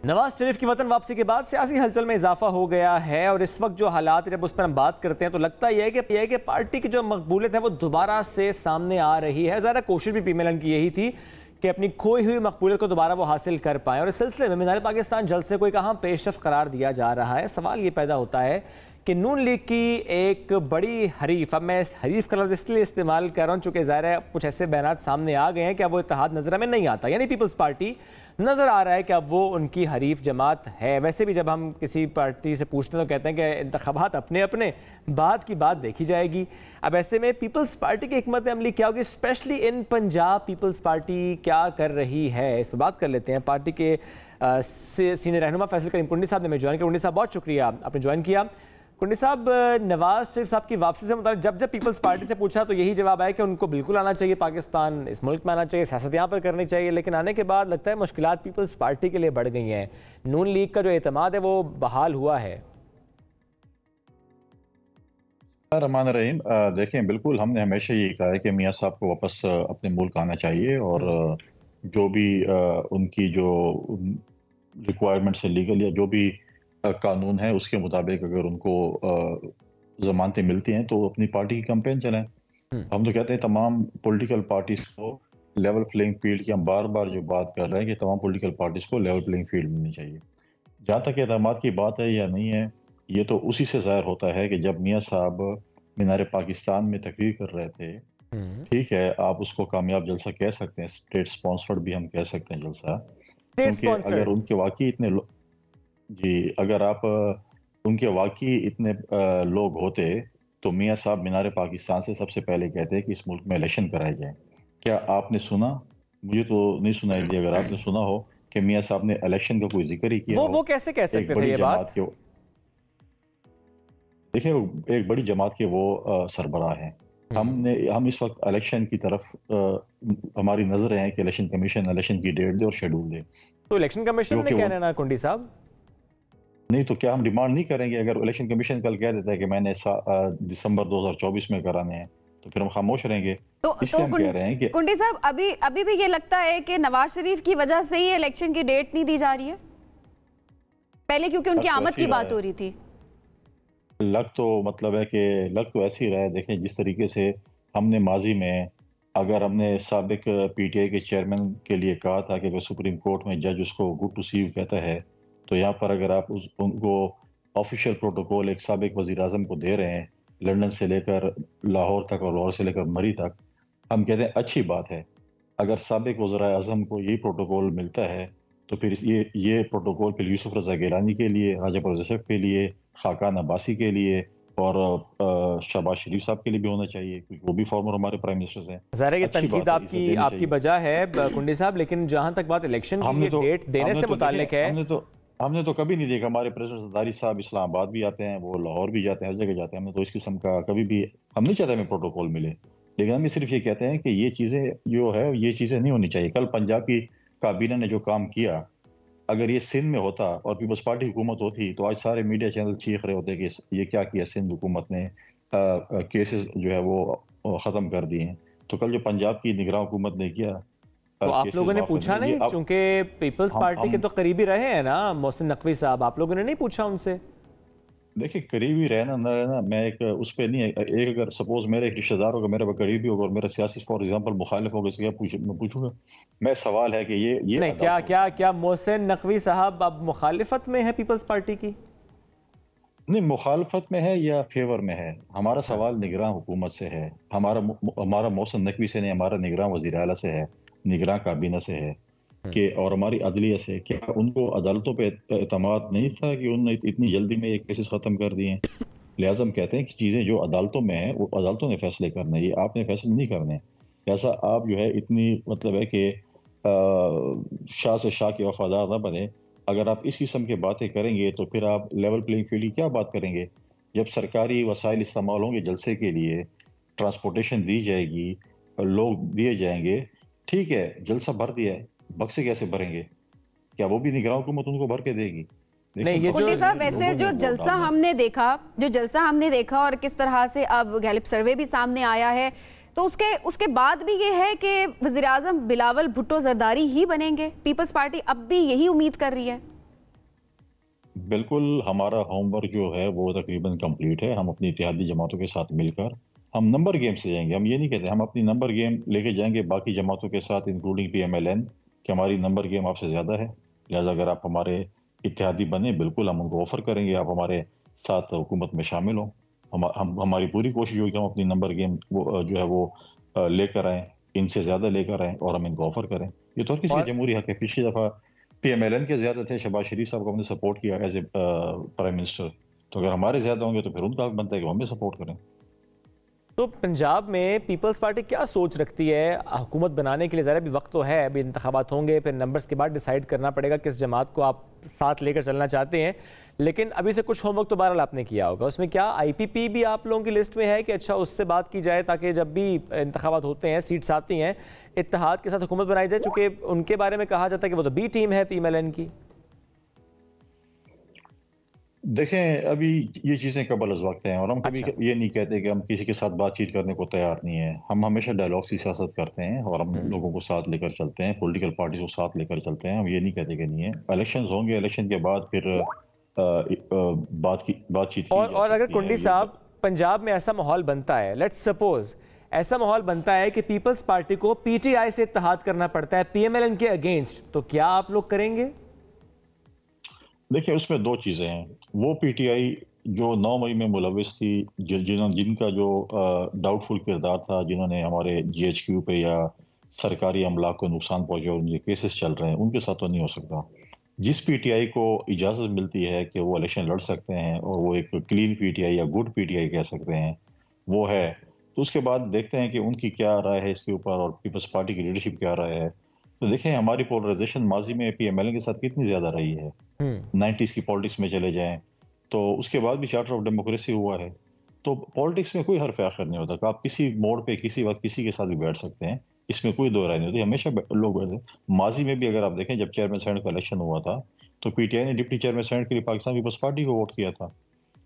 نواز شریف کی وطن واپسی کے بعد سیاسی ہلچل میں اضافہ ہو گیا ہے اور اس وقت جو حالات جب اس پر ہم بات کرتے ہیں تو لگتا یہ ہے کہ پارٹی کی جو مقبولیت ہے وہ دوبارہ سے سامنے آ رہی ہے۔ ظاہر کوشش بھی پی ایم ایل این کی یہی تھی کہ اپنی کھوئی ہوئی مقبولیت کو دوبارہ وہ حاصل کر پائیں، اور اس سلسلے میں مینار پاکستان جلسے کو کہاں پیش رفت قرار دیا جا رہا ہے۔ سوال یہ پیدا ہوتا ہے کہ نون لیگ کی ایک بڑی حریف، اب میں حریف کا لفظ اس لیے استعمال کر رہا ہوں چونکہ ظاہر ہے کچھ ایسے بیانات سامنے آ گئے ہیں کہ اب وہ اتحاد نظر میں نہیں آتا، یعنی پیپلز پارٹی نظر آ رہا ہے کہ اب وہ ان کی حریف جماعت ہے۔ ویسے بھی جب ہم کسی پارٹی سے پوچھتے ہیں تو کہتے ہیں کہ انتخابات اپنے اپنے، بات کی بات دیکھی جائے گی۔ اب ایسے میں پیپلز پارٹی کی حکمت عملی کیا ہوگی، اسپیشلی ان پنجاب پیپلز پارٹی کیا کر رہی ہے، اس پہ بات کر لیتے ہیں۔ پارٹی کے سینئر رہنما فیصل کریم کنڈی صاحب نے ہمیں جوائن کیا۔ کنڈی صاحب بہت شکریہ آپ نے جوائن کیا۔ کنڈی صاحب، نواز شریف صاحب کی واپسی سے متعلق جب پیپلز پارٹی سے پوچھا تو یہی جواب آیا کہ ان کو بالکل آنا چاہیے، پاکستان اس ملک میں آنا چاہیے، سیاست یہاں پر کرنی چاہیے، لیکن آنے کے بعد لگتا ہے مشکلات پیپلز پارٹی کے لیے بڑھ گئی ہیں، نون لیگ کا جو اعتماد ہے وہ بحال ہوا ہے۔ الرحمن الرحیم، دیکھیں بالکل ہم نے ہمیشہ یہ کہا ہے کہ میاں صاحب کو واپس اپنے ملک آنا چاہیے، اور جو بھی ان کی جو ریکوائرمنٹس ہے لیگل یا جو بھی قانون ہے اس کے مطابق اگر ان کو ضمانتیں ملتی ہیں تو اپنی پارٹی کی کمپین چلائیں۔ ہم تو کہتے ہیں تمام پولیٹیکل پارٹیز کو لیول پلینگ فیلڈ کی، ہم بار بار جو بات کر رہے ہیں کہ تمام پولیٹیکل پارٹیز کو لیول پلینگ فیلڈ ملنی چاہیے۔ جہاں تک اعتماد کی بات ہے یا نہیں ہے، یہ تو اسی سے ظاہر ہوتا ہے کہ جب میاں صاحب مینار پاکستان میں تقریر کر رہے تھے، ٹھیک ہے آپ اس کو کامیاب جلسہ کہہ سکتے ہیں، اسٹیٹ سپانسرڈ بھی ہم کہہ سکتے ہیں جلسہ، کیونکہ اگر ان کے واقعی اتنے اگر آپ ان کے واقعی اتنے لوگ ہوتے تو میاں صاحب مینار پاکستان سے سب سے پہلے کہتے کہ اس ملک میں الیکشن کرائے جائیں۔ کیا آپ نے سنا؟ مجھے تو نہیں سنائی دی۔ اگر آپ نے سنا ہو کہ میاں صاحب نے الیکشن کا کوئی ذکر ہی کیا ہو، وہ کیسے کہہ سکتے تھے یہ بات؟ دیکھیں ایک بڑی جماعت کے وہ سربراہ ہیں، ہم اس وقت الیکشن کی طرف ہماری نظریں ہیں کہ الیکشن کمیشن الیکشن کی ڈیٹ دے اور شیڈول دے۔ تو الیکشن کمیشن نے کہنا نا کنڈی صاحب؟ نہیں تو کیا ہم ڈیمانڈ نہیں کریں گے؟ اگر الیکشن کمیشن کل کہہ دیتا ہے کہ میں نے دسمبر 2024 میں کرانے ہیں تو پھر ہم خاموش رہیں گے؟ اس لیے ہم کہہ رہے ہیں کہ کنڈی صاحب ابھی بھی یہ لگتا ہے کہ نواز شریف کی وجہ سے ہی الیکشن کی ڈیٹ نہیں دی جا رہی ہے، پہلے کیونکہ ان کی آمد کی بات ہو رہی تھی۔ لگ تو ایسی رہا ہے۔ دیکھیں جس طریقے سے ہم نے ماضی میں، اگر ہم نے سابق پی ٹی آئی کے چیئرمین کے لیے کہا تھا کہ اگر سپریم کورٹ میں جج اس کو گڈ ٹو سی یو کہتا ہے تو یہاں پر اگر آپ ان کو آفیشیل پروٹوکول ایک سابق وزیر اعظم کو دے رہے ہیں، لندن سے لے کر لاہور تک اور لاہور سے لے کر مری تک، ہم کہتے ہیں اچھی بات ہے۔ اگر سابق وزراء اعظم کو یہی پروٹوکول ملتا ہے تو پھر یہ پروٹوکول پھر یوسف رضا گیلانی کے لیے، راجہ پرویز اشرف کے لیے، خاقان عباسی کے لیے اور شہباز شریف صاحب کے لیے بھی ہونا چاہیے، کیونکہ وہ بھی فارمر ہمارے پرائم منسٹرز ہیں۔ ظاہر ہے یہ تنقید آپ کی بجا ہے کنڈی صاحب، لیکن جہاں تک بات الیکشن کی ڈیٹ دینے سے متعلق ہے، ہم نے تو کبھی نہیں دیکھا۔ ہمارے پریزیڈنٹ زرداری صاحب اسلام آباد بھی آتے ہیں، وہ لاہور بھی جاتے ہیں، ہر جگہ جاتے ہیں۔ ہم نے تو اس قسم کا کبھی بھی، ہم نہیں چاہتے ہمیں پروٹوکول ملے، لیکن ہم صرف یہ کہتے ہیں کہ یہ چیزیں جو ہے یہ چیزیں نہیں ہونی چاہیے۔ کل پنجاب کی کابینہ نے جو کام کیا، اگر یہ سندھ میں ہوتا اور پیپلز پارٹی حکومت ہوتی تو آج سارے میڈیا چینل چیخ رہے ہوتے کہ یہ کیا کیا سندھ حکومت نے، کیسز جو ہے وہ ختم کر دیے ہیں۔ تو کل جو پنجاب کی نگراں حکومت نے کیا، تو آپ لوگوں نے پوچھا نہیں؟ چونکہ پیپلز پارٹی کے تو قریبی رہے ہیں نا محسن نقوی صاحب، آپ لوگوں نے نہیں پوچھا ان سے؟ دیکھیں قریبی رہنا نہ رہنا میں ایک اس پہ نہیں ہے۔ ایک اگر سپوز میرے ایک رشتہ دار ہوگا، میرے قریبی ہوگا اور میرا سیاسی فار ایگزامپل مخالف ہوگا، اس کے میں پوچھوں گا؟ میں سوال ہے کہ یہ نہیں، کیا محسن نقوی صاحب اب مخالفت میں ہے پیپلز پارٹی کی؟ نہیں، مخالفت میں ہے یا فیور میں ہے؟ ہمارا سوال نگراں حکومت سے ہے، ہمارا محسن نقوی سے نہیں، ہمارا نگراں وزیر اعلیٰ سے ہے، نگراں کابینہ سے ہے کہ اور ہماری عدلیہ سے۔ کیا ان کو عدالتوں پہ اعتماد نہیں تھا کہ انہوں نے اتنی جلدی میں یہ کیسز ختم کر دیے ہیں؟ لہٰذا ہم کہتے ہیں کہ چیزیں جو عدالتوں میں ہیں وہ عدالتوں نے فیصلے کرنے، یہ آپ نے فیصلے نہیں کرنے۔ لہٰذا آپ جو ہے اتنی ہے کہ شاہ سے شاہ کے وفادار نہ بنے۔ اگر آپ اس قسم کی باتیں کریں گے تو پھر آپ لیول پلینگ فیلڈ کی کیا بات کریں گے؟ جب سرکاری وسائل استعمال ہوں گے جلسے کے لیے، ٹرانسپورٹیشن دی جائے گی، لوگ دیے جائیں گے، ٹھیک ہے جلسہ بھر دیا ہے، بکسے کیسے بھریں گے؟ کیا وہ بھی نگراں حکومت ان کو بھر کے دے گی؟ کنڈی صاحب ویسے جو جلسہ ہم نے دیکھا اور کس طرح سے اب گیلپ سروے بھی سامنے آیا ہے، تو اس کے بعد بھی یہ ہے کہ وزیراعظم بلاول بھٹو زرداری ہی بنیں گے، پیپلز پارٹی اب بھی یہی امید کر رہی ہے؟ بالکل ہمارا ہوم ورک جو ہے وہ تقریباً کمپلیٹ ہے. ہم اپنی اتحادی جماعتوں کے ساتھ مل کر ہم نمبر گیم سے جائیں گے. ہم یہ نہیں کہتے ہم اپنی نمبر گیم لے کے جائیں گے باقی جماعتوں کے ساتھ انکلوڈنگ PMLN کہ ہماری نمبر گیم آپ سے زیادہ ہے، لہٰذا اگر آپ ہمارے اتحادی بنے بالکل ہم ان کو آفر کریں گے آپ ہمارے ساتھ حکومت میں شامل ہوں. ہماری پوری کوشش ہوگی کہ ہم اپنی نمبر گیم جو ہے وہ لے کر آئیں، ان سے زیادہ لے کر آئیں اور ہم ان کو آفر کریں. یہ تو ہر کسی کا جمہوری حق ہے. پچھلی دفعہ PMLN کے زیادہ تھے، شہباز شریف صاحب کو ہم نے سپورٹ کیا ایز اے پرائم منسٹر، تو اگر ہمارے زیادہ ہوں گے تو پھر ان کا حق بنتا ہے کہ ہم بھی سپورٹ کریں. تو پنجاب میں پیپلز پارٹی کیا سوچ رکھتی ہے حکومت بنانے کے لیے؟ ذرا بھی وقت تو ہے، ابھی انتخابات ہوں گے، پھر نمبرز کے بعد ڈیسائیڈ کرنا پڑے گا کس جماعت کو آپ ساتھ لے کر چلنا چاہتے ہیں، لیکن ابھی سے کچھ ہوم ورک تو بہرحال آپ نے کیا ہوگا. اس میں کیا IPP بھی آپ لوگوں کی لسٹ میں ہے کہ اچھا اس سے بات کی جائے تاکہ جب بھی انتخابات ہوتے ہیں، سیٹس آتی ہیں، اتحاد کے ساتھ حکومت بنائی جائے، چونکہ ان کے بارے میں کہا جاتا ہے کہ وہ تو B ٹیم ہے PMLN کی؟ دیکھیں ابھی یہ چیزیں قبل از وقت ہیں اور ہم کبھی یہ نہیں کہتے کہ ہم کسی کے ساتھ بات چیت کرنے کو تیار نہیں ہیں. ہم ہمیشہ ڈائلاگ کی سیاست کرتے ہیں اور ہم لوگوں کو ساتھ لے کر چلتے ہیں، پولیٹیکل پارٹیز کو ساتھ لے کر چلتے ہیں. ہم یہ نہیں کہتے کہ نہیں ہے. الیکشنز ہوں گے، الیکشن کے بعد پھر بات چیت اور اگر کنڈی صاحب پنجاب میں ایسا ماحول بنتا ہے، لیٹس سپوز ایسا ماحول بنتا ہے کہ پیپلز پارٹی کو PTI سے اتحاد کرنا پڑتا ہے PMLN کے اگینسٹ، تو کیا آپ لوگ کریں گے؟ دیکھیں اس میں دو چیزیں ہیں. وہ PTI جو 9 مئی میں ملوث تھی، جن کا جو ڈاؤٹ فل کردار تھا، جنہوں نے ہمارے GHQ پہ یا سرکاری املاک کو نقصان پہنچا اور ان کے کیسز چل رہے ہیں، ان کے ساتھ تو نہیں ہو سکتا. جس PTI کو اجازت ملتی ہے کہ وہ الیکشن لڑ سکتے ہیں اور وہ ایک کلین PTI یا گڈ PTI کہہ سکتے ہیں، وہ ہے. تو اس کے بعد دیکھتے ہیں کہ ان کی کیا رائے ہے اس کے اوپر اور پیپلز پارٹی کی لیڈرشپ کیا رائے ہے. تو دیکھیں ہماری پولرائزیشن ماضی میں PMLN کے ساتھ کتنی زیادہ رہی ہے. 90s کی پالیٹکس میں چلے جائیں تو اس کے بعد بھی چارٹر آف ڈیموکریسی ہوا ہے. تو پالیٹکس میں کوئی حرف آخر نہیں ہوتا کہ آپ کسی موڑ پہ کسی وقت کسی کے ساتھ بھی بیٹھ سکتے ہیں، اس میں کوئی دو رائے نہیں ہوتی. ہمیشہ لوگ بیٹھتے. ماضی میں بھی اگر آپ دیکھیں جب چیئرمین سینٹ کا الیکشن ہوا تھا تو PTI نے ڈپٹی چیئرمین سینٹ کے لیے پاکستان پیپلز پارٹی کو ووٹ کیا تھا.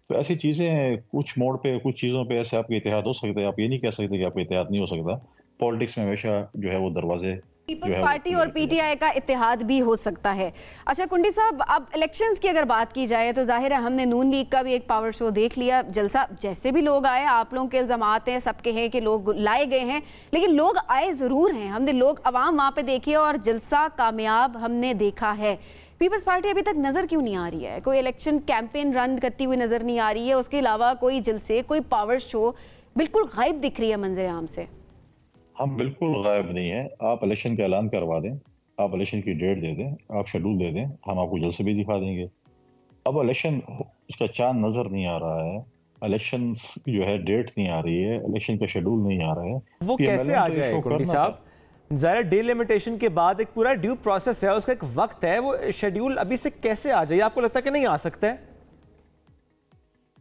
تو ایسی چیزیں ہیں، کچھ موڑ پہ کچھ چیزوں پہ ایسے آپ کے اتحاد ہو سکتے ہیں. آپ یہ نہیں کہہ سکتے کہ آپ کا اتحاد نہیں ہو سکتا. پالیٹکس میں ہمیشہ جو ہے وہ دروازے پیپلز پارٹی اور PTI کا اتحاد بھی ہو سکتا ہے. اچھا کنڈی صاحب، اب الیکشنز کی اگر بات کی جائے تو ظاہر ہے ہم نے نون لیگ کا بھی ایک پاور شو دیکھ لیا. جلسہ جیسے بھی لوگ آئے، آپ لوگوں کے الزامات ہیں، سب کے ہیں کہ لوگ لائے گئے ہیں، لیکن لوگ آئے ضرور ہیں. ہم نے لوگ عوام وہاں پہ دیکھی اور جلسہ کامیاب ہم نے دیکھا ہے. پیپلز پارٹی ابھی تک نظر کیوں نہیں آ رہی ہے؟ کوئی الیکشن کیمپین رن کرتی ہوئی نظر نہیں آ رہی ہے، اس کے علاوہ کوئی جلسے، کوئی پاور شو، بالکل غائب دکھ رہی ہے منظر عام سے. ہم بالکل غائب نہیں ہیں. آپ الیکشن کا اعلان کروا دیں، آپ الیکشن کی ڈیٹ دے دیں، آپ شیڈول دے دیں، ہم آپ کو جلسے بھی دکھا دیں گے. اب الیکشن اس کا چاند نظر نہیں آ رہا ہے، الیکشن جو ہے ڈیٹ نہیں آ رہی ہے، الیکشن کا شیڈول نہیں آ رہا ہے. وہ کیسے آ جائے کنڈی صاحب؟ ظاہر ڈے لیمیٹیشن کے بعد ایک پورا ڈیو پروسیس ہے، اس کا ایک وقت ہے، وہ شیڈول ابھی سے کیسے آ جائے؟ آپ کو لگتا ہے کہ نہیں آ سکتا ہے؟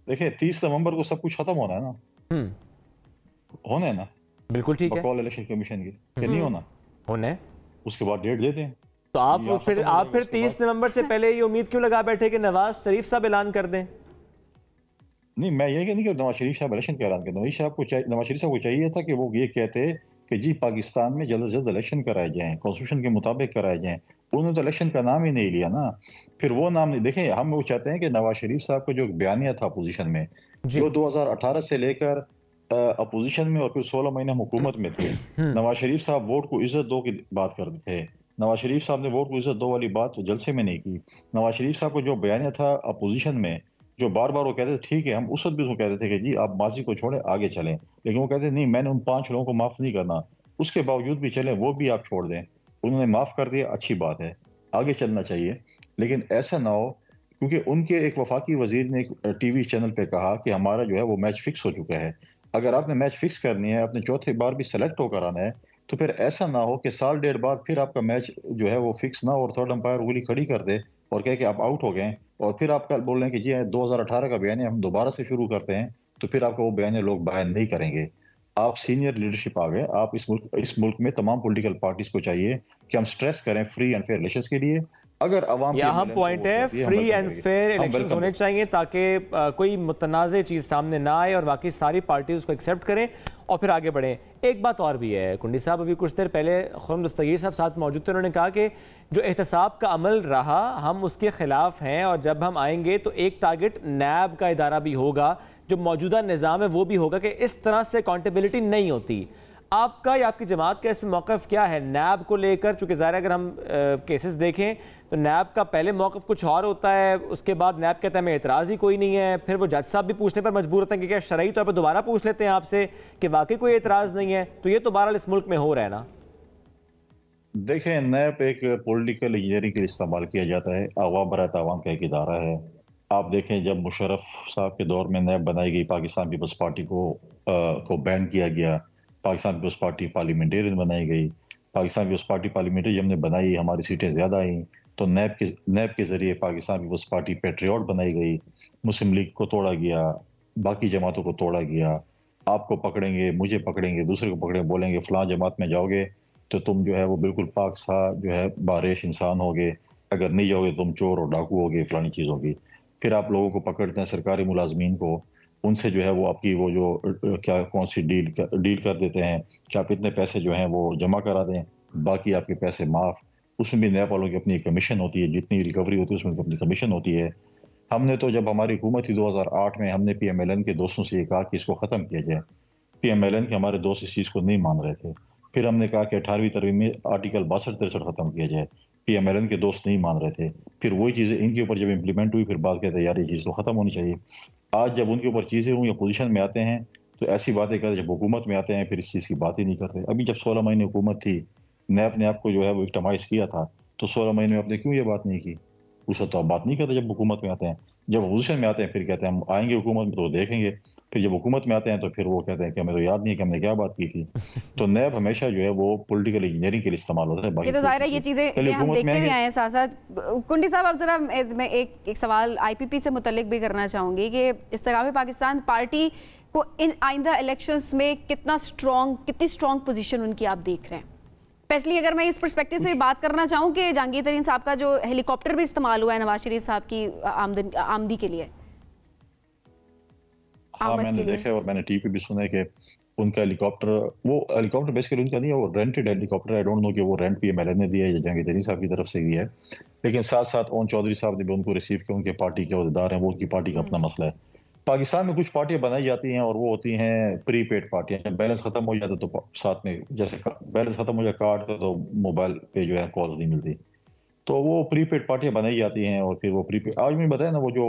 دیکھیں 30 نومبر کو سب کچھ ختم ہونا ہے نا. ہونا ہے نا، بالکل ٹھیک ہے. بقول الیکشن کمیشن کی کہ نہیں ہونا ہے، اس کے بعد ڈیٹ دے دیں. تو آپ پھر 30 نومبر سے پہلے یہ امید کیوں لگا بیٹھے کہ نواز شریف صاحب اعلان کر دیں؟ نہیں، میں یہ کہ نہیں کہ نواز شریف صاحب الیکشن کا اعلان کریں. نواز شریف صاحب کو چاہیے تھا کہ وہ یہ کہتے کہ جی پاکستان میں جلد از جلد الیکشن کرائے جائیں، کانسٹیٹیوشن کے مطابق کرائے جائیں. انہوں نے تو الیکشن کا نام ہی نہیں لیا نا. پھر وہ نام نہیں. دیکھیں ہم وہ چاہتے ہیں کہ نواز شریف صاحب کا جو بیانیہ تھا اپوزیشن میں، جو 2018 سے لے کر اپوزیشن میں اور پھر 16 مہینے حکومت میں تھے، نواز شریف صاحب ووٹ کو عزت دو کی بات کرتے تھے. نواز شریف صاحب نے ووٹ کو عزت دو والی بات جلسے میں نہیں کی. نواز شریف صاحب کو جو بیانیہ تھا اپوزیشن میں، جو بار بار وہ کہتے تھے ٹھیک ہے، ہم اس وقت بھی اس کو کہتے تھے کہ جی آپ ماضی کو چھوڑیں آگے چلیں، لیکن وہ کہتے نہیں میں نے ان 5 لوگوں کو معاف نہیں کرنا. اس کے باوجود بھی چلیں، وہ بھی آپ چھوڑ دیں. انہوں نے معاف کر دیا، اچھی بات ہے، آگے چلنا چاہیے. لیکن ایسا نہ ہو، کیونکہ ان کے ایک وفاقی وزیر نے ایک TV چینل پہ کہا کہ ہمارا جو ہے وہ میچ فکس ہو چکا ہے. اگر آپ نے میچ فکس کرنی ہے، اپنے چوتھے بار بھی سلیکٹ ہو کر آنا ہے، تو پھر ایسا نہ ہو کہ سال ڈیڑھ بعد پھر آپ کا میچ جو ہے وہ فکس نہ اور تھرڈ امپائر انگلی کھڑی کر دے اور کہے کہ آپ آؤٹ ہو گئے، اور پھر آپ کل بول رہے ہیں کہ جی 2018 کا بیانیہ ہم دوبارہ سے شروع کرتے ہیں، تو پھر آپ کا وہ بیانیہ لوگ بیان نہیں کریں گے. آپ سینئر لیڈرشپ آ گئے. آپ اس ملک میں تمام پولیٹیکل پارٹیز کو چاہیے کہ ہم سٹریس کریں فری اینڈ فیئر الیکشنز کے لیے. اگر عوام یہ اہم پوائنٹ ہے، فری اینڈ فیئر الیکشنز ہونے چاہیے تاکہ کوئی متنازع چیز سامنے نہ آئے اور باقی ساری پارٹیز اس کو ایکسیپٹ کریں اور پھر آگے بڑھیں۔ ایک بات اور بھی ہے کنڈی صاحب، ابھی کچھ دیر پہلے خرم دستگیر صاحب ساتھ موجود تھے، انہوں نے کہا کہ جو احتساب کا عمل رہا ہم اس کے خلاف ہیں، اور جب ہم آئیں گے تو ایک ٹارگٹ نیب کا ادارہ بھی ہوگا، جو موجودہ نظام ہے وہ بھی ہوگا، کہ اس طرح سے اکاؤنٹیبلٹی نہیں ہوتی۔ آپ کا یا آپ کی جماعت کا اس میں موقف کیا ہے نیب کو لے کر؟ چونکہ ظاہر اگر ہم کیسز دیکھیں تو نیب کا پہلے موقف کچھ اور ہوتا ہے، اس کے بعد نیب کہتا ہے میں اعتراض ہی کوئی نہیں ہے، پھر وہ جج صاحب بھی پوچھنے پر مجبور ہوتے ہیں کہ کیا شرعی طور پر دوبارہ پوچھ لیتے ہیں آپ سے کہ واقعی کوئی اعتراض نہیں ہے۔ تو یہ تو بہرحال اس ملک میں ہو رہا ہے نا۔ دیکھیں، نیب ایک پولیٹیکل انجینئرنگ کے لیے استعمال کیا جاتا ہے، عوام برائے عوام کا ایک ادارہ ہے۔ آپ دیکھیں جب مشرف صاحب کے دور میں نیب بنائی گئی، پاکستان پیپلز پارٹی کو بین کیا گیا، پاکستان پیپلز پارٹی پارلیمنٹیرین بنائی گئی، پاکستان پیپلز پارٹی پارلیمنٹری جب نے بنائی ہماری سیٹیں زیادہ آئیں، تو نیب کے ذریعے پاکستان پیپلز پارٹی پیٹریوٹ بنائی گئی، مسلم لیگ کو توڑا گیا، باقی جماعتوں کو توڑا گیا۔ آپ کو پکڑیں گے، مجھے پکڑیں گے، دوسرے کو پکڑیں گے، بولیں گے فلاں جماعت میں جاؤ گے تو تم جو ہے وہ بالکل پاک سا جو ہے باریش انسان ہوگے، اگر نہیں جاؤ گے تم چور اور ڈاکو ہوگے، فلانی چیز ہوگی۔ پھر آپ لوگوں کو پکڑتے ہیں، سرکاری ملازمین کو، ان سے جو ہے وہ آپ کی وہ جو کیا کون سی ڈیل کر دیتے ہیں کہ آپ اتنے پیسے جو ہیں وہ جمع کرا دیں، باقی آپ کے پیسے معاف۔ اس میں بھی نیب والوں کی اپنی کمیشن ہوتی ہے، جتنی ریکوری ہوتی ہے اس میں اپنی کمیشن ہوتی ہے۔ ہم نے تو جب ہماری حکومت تھی 2008 میں، ہم نے پی ایم ایل این کے دوستوں سے یہ کہا کہ اس کو ختم کیا جائے۔ پی ایم ایل این کے ہمارے دوست اس چیز کو نہیں مان رہے تھے۔ پھر ہم نے کہا کہ 18ویں ترمیم میں آرٹیکل 62-63 ختم کیا جائے، پی ایم ایل این کے دوست نہیں مان رہے تھے۔ پھر وہی چیزیں ان کے اوپر جب امپلیمنٹ ہوئی، پھر بات کہتے ہیں یار یہ چیز تو ختم ہونی چاہیے۔ آج جب ان کے اوپر چیزیں ہوں یا پوزیشن میں آتے ہیں تو ایسی باتیں کرتے، جب حکومت میں آتے ہیں پھر اس چیز کی بات ہی نہیں کرتے۔ ابھی جب 16 مہینے حکومت تھی، نیب نے آپ کو جو ہے وہ وکٹمائز کیا تھا، تو 16 مہینے میں آپ نے کیوں یہ بات نہیں کی؟ اس وقت تو آپ بات نہیں کرتے جب حکومت میں آتے ہیں۔ جب پوزیشن میں آتے ہیں پھر کہتے ہیں ہم آئیں گے حکومت میں تو دیکھیں گے، پھر جب حکومت میں آتے ہیں تو پھر وہ کہتے ہیں کہ ہمیں تو یاد نہیں کہ ہم نے کیا بات کی تھی۔ تو نیب ہمیشہ جو ہے وہ پولیٹیکل انجینئرنگ کے لیے استعمال ہوتا ہے۔ یہ تو ظاہر ہے یہ چیزیں ہم دیکھتے بھی آئے ہیں۔ ساتھ ساتھ کنڈی صاحب اب ذرا میں ایک سوال آئی پی پی سے متعلق بھی کرنا چاہوں گی کہ استحکام پاکستان پارٹی کو ان آئندہ الیکشنز میں کتنی اسٹرانگ پوزیشن ان کی آپ دیکھ رہے ہیں؟ اسپیشلی اگر میں اس پرسپیکٹو سے بات کرنا چاہوں کہ جہانگیر ترین صاحب کا جو ہیلی کاپٹر بھی استعمال ہوا ہے نواز شریف صاحب کی آمدی کے لیے۔ ہاں میں نے دیکھا اور میں نے ٹی وی پہ بھی سنا ہے کہ ان کا ہیلی کاپٹر بیسیکلی ان کا نہیں ہے، وہ رینٹڈ ہیلی کاپٹر ہے۔ آئی ڈونٹ نو کہ وہ rent P M L N نے دیا ہے یا جہانگیر ترین صاحب کی طرف سے دیا ہے، لیکن ساتھ ساتھ اون چودھری صاحب نے بھی ان کو ریسیو کیا، ان کے پارٹی کے عہدیدار ہیں، وہ ان کی پارٹی کا اپنا مسئلہ ہے۔ پاکستان میں کچھ پارٹیاں بنائی جاتی ہیں اور وہ ہوتی ہیں پری پیڈ پارٹیاں، جب بیلنس ختم ہو جاتا تو ساتھ میں جیسے بیلنس ختم ہو جائے کارڈ کا تو موبائل پہ جو ہے کالز نہیں ملتی، تو وہ پری پیڈ پارٹیاں بنائی جاتی ہیں۔ اور پھر وہ پری پیڈ آج میں بتایا نا، وہ جو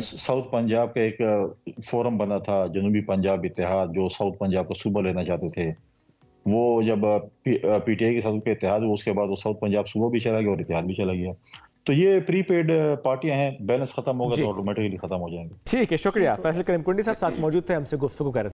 ساؤتھ پنجاب کا ایک فورم بنا تھا، جنوبی پنجاب اتحاد، جو ساؤتھ پنجاب کا صوبہ لینا چاہتے تھے، وہ جب پی ٹی آئی کے ساتھ اتحاد ہوا اس کے بعد وہ ساؤتھ پنجاب صوبہ بھی چلا گیا اور اتحاد بھی چلا گیا۔ تو یہ پری پیڈ پارٹیاں ہیں، بیلنس ختم ہوگا تو آٹومیٹکلی ختم ہو جائیں گے۔ ٹھیک ہے، شکریہ۔ فیصل کریم کنڈی صاحب ساتھ موجود تھے، ہم سے گفتگو کر رہے تھے۔